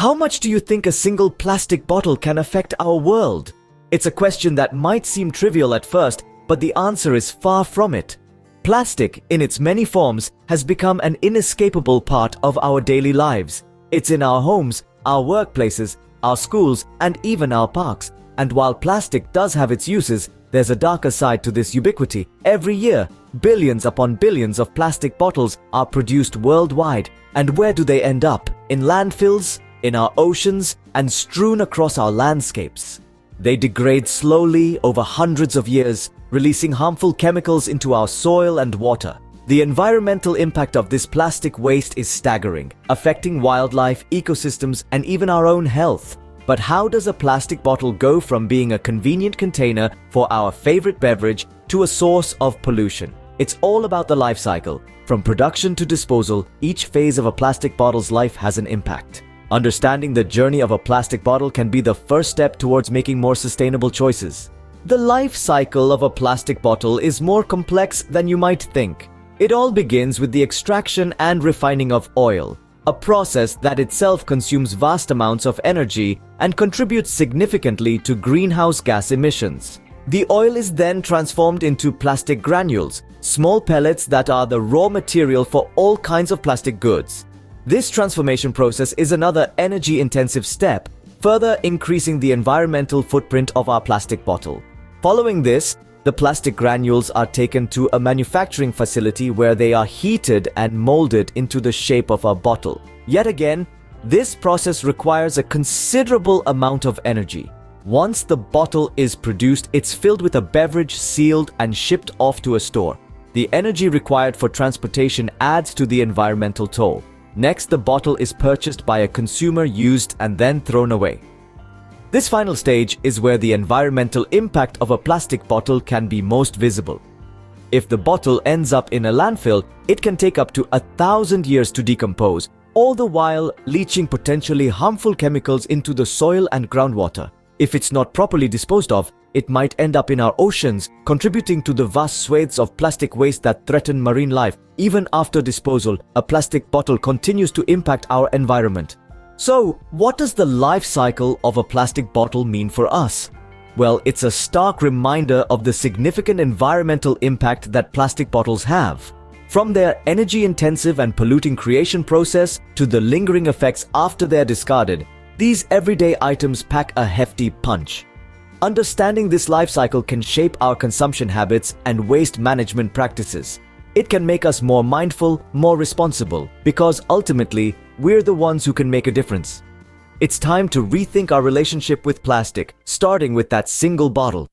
how much do you think a single plastic bottle can affect our world? It's a question that might seem trivial at first, but the answer is far from it. Plastic, in its many forms, has become an inescapable part of our daily lives. It's in our homes, our workplaces, our schools, and even our parks. And while plastic does have its uses, there's a darker side to this ubiquity. Every year, billions upon billions of plastic bottles are produced worldwide. And where do they end up? In landfills, in our oceans, and strewn across our landscapes. They degrade slowly over hundreds of years, releasing harmful chemicals into our soil and water. The environmental impact of this plastic waste is staggering, affecting wildlife, ecosystems, and even our own health. But how does a plastic bottle go from being a convenient container for our favorite beverage to a source of pollution? It's all about the life cycle. From production to disposal, each phase of a plastic bottle's life has an impact. Understanding the journey of a plastic bottle can be the first step towards making more sustainable choices. The life cycle of a plastic bottle is more complex than you might think. It all begins with the extraction and refining of oil, a process that itself consumes vast amounts of energy and contributes significantly to greenhouse gas emissions. The oil is then transformed into plastic granules, small pellets that are the raw material for all kinds of plastic goods. This transformation process is another energy-intensive step, further increasing the environmental footprint of our plastic bottle. Following this, the plastic granules are taken to a manufacturing facility where they are heated and molded into the shape of a bottle. Yet again, this process requires a considerable amount of energy. Once the bottle is produced, it's filled with a beverage, sealed, and shipped off to a store. The energy required for transportation adds to the environmental toll. Next, the bottle is purchased by a consumer, used, and then thrown away. This final stage is where the environmental impact of a plastic bottle can be most visible. If the bottle ends up in a landfill, it can take up to 1,000 years to decompose, all the while leaching potentially harmful chemicals into the soil and groundwater. If it's not properly disposed of, it might end up in our oceans, contributing to the vast swathes of plastic waste that threaten marine life. Even after disposal, a plastic bottle continues to impact our environment. So, what does the life cycle of a plastic bottle mean for us? Well, it's a stark reminder of the significant environmental impact that plastic bottles have. From their energy-intensive and polluting creation process to the lingering effects after they're discarded, these everyday items pack a hefty punch. Understanding this life cycle can shape our consumption habits and waste management practices. It can make us more mindful, more responsible, because ultimately, we're the ones who can make a difference. It's time to rethink our relationship with plastic, starting with that single bottle.